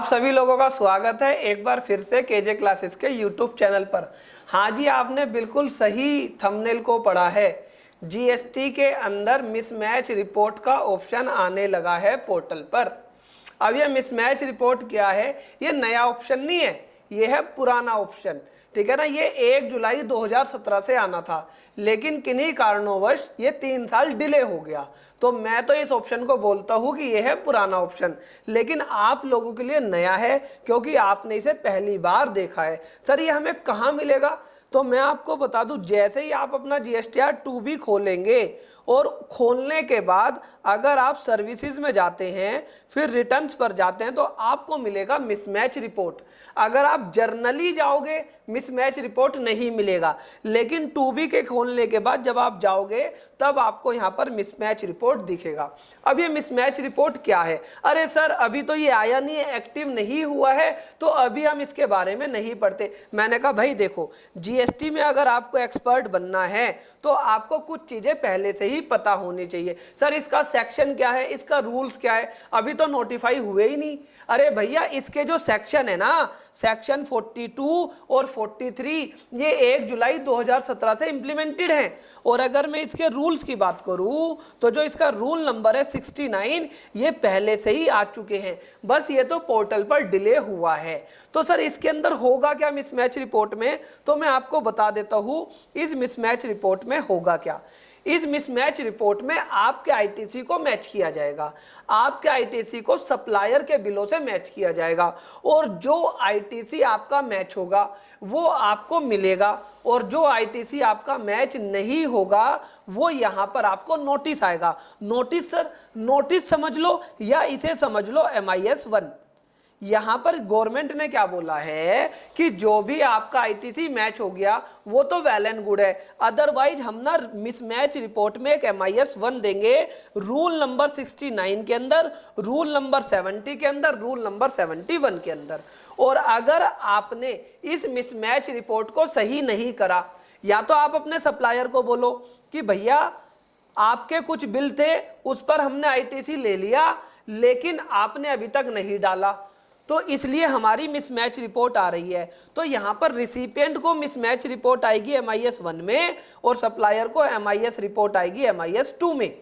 सभी लोगों का स्वागत है एक बार फिर से केजे क्लासेस के यूट्यूब चैनल पर। हाँ जी, आपने बिल्कुल सही थंबनेल को पढ़ा है। जीएसटी के अंदर मिसमैच रिपोर्ट का ऑप्शन आने लगा है पोर्टल पर। अब ये मिसमैच रिपोर्ट क्या है? ये नया ऑप्शन नहीं है, ये है पुराना ऑप्शन। ठीक है ना। ये 1 जुलाई 2017 से आना था, लेकिन किन्हीं कारणोंवश ये 3 साल डिले हो गया। तो मैं तो इस ऑप्शन को बोलता हूं कि ये है पुराना ऑप्शन, लेकिन आप लोगों के लिए नया है क्योंकि आपने इसे पहली बार देखा है। सर ये हमें कहाँ मिलेगा? तो मैं आपको बता दूं, जैसे ही आप अपना जीएसटीआर 2B खोलेंगे और खोलने के बाद अगर आप सर्विसेज में जाते हैं, फिर रिटर्न्स पर जाते हैं, तो आपको मिलेगा मिसमैच रिपोर्ट। अगर आप जर्नली जाओगे मिसमैच रिपोर्ट नहीं मिलेगा, लेकिन 2B के खोलने के बाद जब आप जाओगे तब आपको यहाँ पर मिसमैच रिपोर्ट दिखेगा। अब ये मिसमैच रिपोर्ट क्या है? अरे सर अभी तो ये आया नहीं है, एक्टिव नहीं हुआ है, तो अभी हम इसके बारे में नहीं पढ़ते। मैंने कहा भाई देखो, जीएसटी में अगर आपको एक्सपर्ट बनना है तो आपको कुछ चीजें पहले से ही पता होनी चाहिए। सर इसका सेक्शन क्या है, इसका रूल्स क्या है? अभी तो नोटिफाई हुए ही नहीं। अरे भैया इसके जो सेक्शन है ना, सेक्शन 42 और 43, ये 1 जुलाई 2017 से इंप्लीमेंटेड है। और अगर मैं इसके रूल्स की बात करूं तो जो इसका रूल नंबर है 69, ये पहले से ही आ चुके हैं, बस ये तो पोर्टल पर डिले हुआ है। तो सर इसके अंदर होगा क्या मिसमैच रिपोर्ट में? तो मैं आपको बता देता हूं इस मिसमैच रिपोर्ट में होगा क्या। इस मिसमैच रिपोर्ट में आपके आईटीसी को मैच किया जाएगा, आपके आईटीसी को सप्लायर के बिलों से मैच किया जाएगा, और जो आईटीसी आपका मैच होगा वो आपको मिलेगा, और जो आईटीसी आपका मैच नहीं होगा वो यहाँ पर आपको नोटिस आएगा। नोटिस सर, नोटिस समझ लो या इसे समझ लो MIS 1। यहां पर गवर्नमेंट ने क्या बोला है कि जो भी आपका आईटीसी मैच हो गया वो तो वेल एंड गुड है, अदरवाइज हम ना मिसमैच रिपोर्ट में एक MIS 1 देंगे, रूल नंबर 69 के अंदर, रूल नंबर 70 के अंदर, रूल नंबर 71 के अंदर। और अगर आपने इस मिसमैच रिपोर्ट को सही नहीं करा, या तो आप अपने सप्लायर को बोलो कि भैया आपके कुछ बिल थे उस पर हमने आईटीसी ले लिया, लेकिन आपने अभी तक नहीं डाला, तो इसलिए हमारी मिसमैच रिपोर्ट आ रही है। तो यहां पर रिसिपिएंट को मिसमैच रिपोर्ट आएगी MIS 1 में, और सप्लायर को MIS रिपोर्ट आएगी MIS 2 में।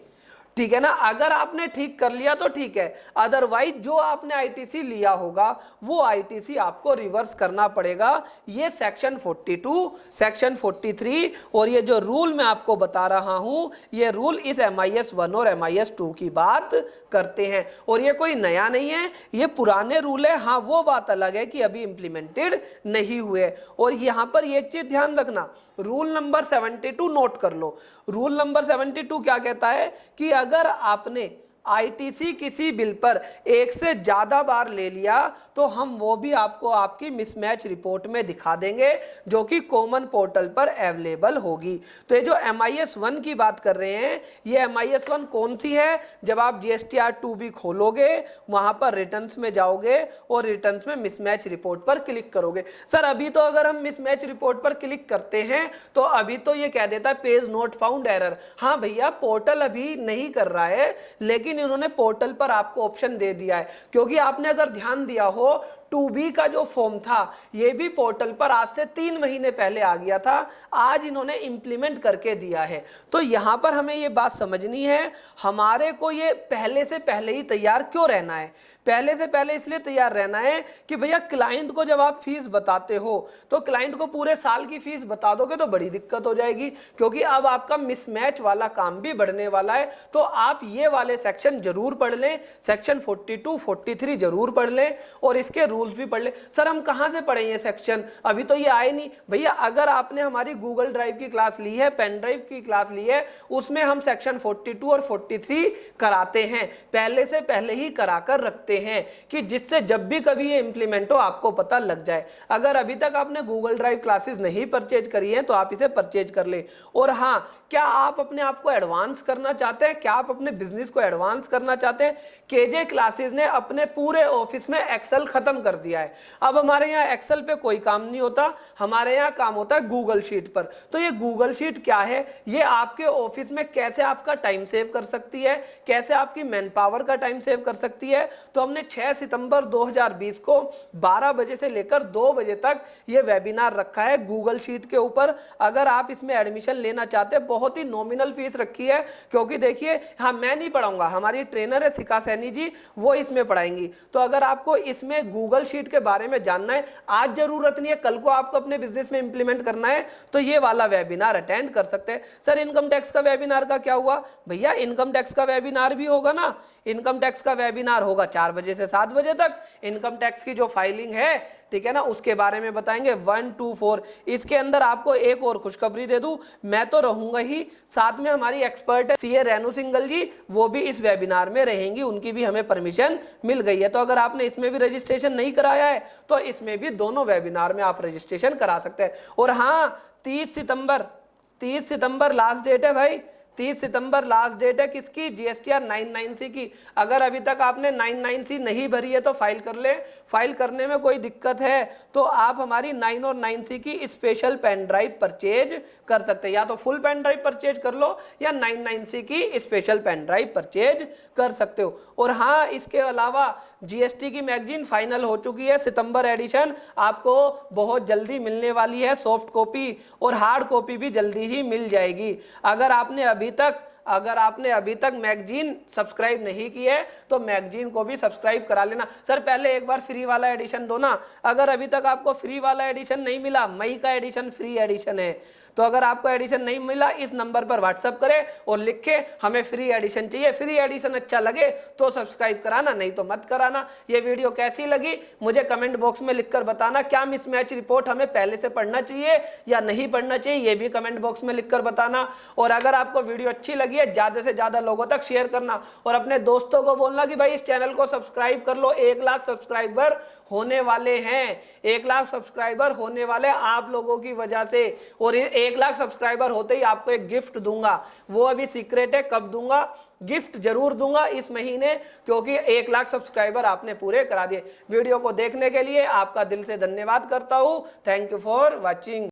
ठीक है ना। अगर आपने ठीक कर लिया तो ठीक है, अदरवाइज जो आपने आईटीसी लिया होगा वो आईटीसी आपको रिवर्स करना पड़ेगा। ये सेक्शन 42, सेक्शन 43 और ये जो रूल मैं आपको बता रहा हूं, ये रूल इस MIS 1 और MIS 2 की बात करते हैं, और ये कोई नया नहीं है, ये पुराने रूल है। हाँ वो बात अलग है कि अभी इंप्लीमेंटेड नहीं हुए। और यहां पर एक चीज ध्यान रखना, रूल नंबर 72 नोट कर लो। रूल नंबर 72 क्या कहता है कि अगर आपने आईटीसी किसी बिल पर एक से ज्यादा बार ले लिया तो हम वो भी आपको आपकी मिसमैच रिपोर्ट में दिखा देंगे, जो कि कॉमन पोर्टल पर अवेलेबल होगी। तो ये जो MIS 1 की बात कर रहे हैं, ये MIS 1 कौन सी है? जब आप GSTR 2B खोलोगे, वहां पर रिटर्न्स में जाओगे और रिटर्न्स में मिसमैच रिपोर्ट पर क्लिक करोगे। सर अभी तो अगर हम मिसमैच रिपोर्ट पर क्लिक करते हैं तो अभी तो ये कह देता है पेज नॉट फाउंड एरर। हाँ भैया, पोर्टल अभी नहीं कर रहा है, लेकिन इन्होंने पोर्टल पर आपको ऑप्शन दे दिया है। क्योंकि आपने अगर ध्यान दिया हो, 2B का जो फॉर्म था ये भी पोर्टल पर आज से 3 महीने पहले आ गया था, आज इन्होंने इंप्लीमेंट करके दिया है। तो यहां पर हमें ये बात समझनी है, हमारे को ये पहले से पहले ही तैयार क्यों रहना है? पहले से पहले इसलिए तैयार रहना है कि भैया क्लाइंट को जब आप फीस बताते हो तो क्लाइंट को पूरे साल की फीस बता दोगे तो बड़ी दिक्कत हो जाएगी, क्योंकि अब आपका मिसमैच वाला काम भी बढ़ने वाला है। तो आप ये वाले सेक्शन जरूर पढ़ लें, सेक्शन 42, 43 जरूर पढ़ लें, और इसके रूल्स भी पढ़ ले। सर हम कहां से पढ़ें ये सेक्शन? अभी तो ये आए नहीं। भैया अगर आपने हमारी गूगल ड्राइव की क्लास ली है, पेन ड्राइव की क्लास ली है, उसमें हम सेक्शन 42 और 43 कराते हैं, पहले से पहले ही कराकर रखते हैं, कि जिससे जब भी कभी ये इंप्लीमेंट हो आपको पता लग जाए। अगर अभी तक आपने गूगल ड्राइव क्लासेस नहीं परचेज करी है तो आप इसे परचेज कर ले। और हाँ, क्या आप अपने आप को एडवांस करना चाहते हैं? क्या आप अपने बिजनेस को एडवांस करना चाहते हैं? केजे क्लासेस ने अपने पूरे ऑफिस में एक्सेल खत्म कर दिया है। अब हमारे यहाँ एक्सेल पे कोई काम नहीं होता, हमारे यहाँ काम होता है गूगल शीट पर। तो ये गूगल शीट क्या है, ये आपके ऑफिस में कैसे आपका टाइम सेव कर सकती है, कैसे आपकी मैन पावर का टाइम सेव कर सकती है। तो हमने 6 सितंबर 2020 को 12 बजे से लेकर 2 बजे तक ये वेबिनार रखा है गूगल शीट के ऊपर। अगर आप इसमें एडमिशन लेना चाहते हैं, बहुत ही नॉमिनल फीस रखी है, क्योंकि देखिए हाँ मैं नहीं पढ़ाऊंगा, हमारी ट्रेनर है शिखा सैनी जी, वो इसमें पढ़ाएंगी। तो अगर आपको इसमें गूगल शीट के बारे में जानना है, आज जरूरत नहीं है, कल को आपको अपने बिजनेस में इंप्लीमेंट करना है, तो ये वाला वेबिनार अटेंड कर सकते हैं। सर इनकम टैक्स का वेबिनार का क्या हुआ? भैया इनकम टैक्स का वेबिनार भी होगा ना, इनकम टैक्स का वेबिनार होगा 4 बजे से 7 बजे तक। इनकम टैक्स की जो फाइलिंग है, ठीक है ना, उसके बारे में बताएंगे 1 to 4। इसके अंदर आपको एक और खुशखबरी दे दूं, मैं तो रहूंगा ही, साथ में हमारी एक्सपर्ट है सीए रेनू सिंगल जी, वो भी इस वेबिनार में रहेंगी, उनकी भी हमें परमिशन मिल गई है। तो अगर आपने इसमें भी रजिस्ट्रेशन नहीं कराया है तो इसमें भी दोनों वेबिनार में आप रजिस्ट्रेशन करा सकते हैं। और हाँ 30 सितंबर लास्ट डेट है भाई, 30 सितंबर लास्ट डेट है किसकी? जीएसटीआर 99C की। अगर अभी तक आपने 99C नहीं भरी है तो फाइल कर ले। फाइल करने में कोई दिक्कत है तो आप हमारी 9 और 9C की स्पेशल पेन ड्राइव परचेज कर सकते हैं, या तो फुल पेन ड्राइव परचेज कर लो या 99C की स्पेशल पेन ड्राइव परचेज कर सकते हो। और हाँ इसके अलावा जीएसटी की मैगजीन फाइनल हो चुकी है, सितंबर एडिशन आपको बहुत जल्दी मिलने वाली है, सॉफ्ट कॉपी और हार्ड कॉपी भी जल्दी ही मिल जाएगी। अगर आपने अभी तक मैगजीन सब्सक्राइब नहीं की है तो मैगजीन को भी सब्सक्राइब करा लेना। सर पहले एक बार फ्री वाला एडिशन दो ना। अगर अभी तक आपको फ्री वाला एडिशन नहीं मिला, मई का एडिशन फ्री एडिशन है, तो अगर आपको एडिशन नहीं मिला इस नंबर पर व्हाट्सएप करें और लिखे हमें फ्री एडिशन चाहिए। फ्री एडिशन अच्छा लगे तो सब्सक्राइब कराना, नहीं तो मत कराना। ये वीडियो कैसी लगी मुझे कमेंट बॉक्स में लिखकर बताना। क्या मिसमैच रिपोर्ट हमें पहले से पढ़ना चाहिए या नहीं पढ़ना चाहिए, ये भी कमेंट बॉक्स में लिखकर बताना। और अगर आपको वीडियो अच्छी लगी है ज्यादा से ज्यादा लोगों तक शेयर करना और अपने दोस्तों को बोलना कि भाई इस चैनल को सब्सक्राइब कर लो। 1 लाख सब्सक्राइबर होने वाले हैं, 1 लाख सब्सक्राइबर होने वाले आप लोगों की वजह से। और 1 लाख सब्सक्राइबर होते ही आपको एक गिफ्ट दूंगा, वो अभी सीक्रेट है, कब दूंगा? गिफ्ट जरूर दूंगा इस महीने, क्योंकि 1 लाख सब्सक्राइबर आपने पूरे करा दिए। वीडियो को देखने के लिए आपका दिल से धन्यवाद करता हूं। Thank you for watching.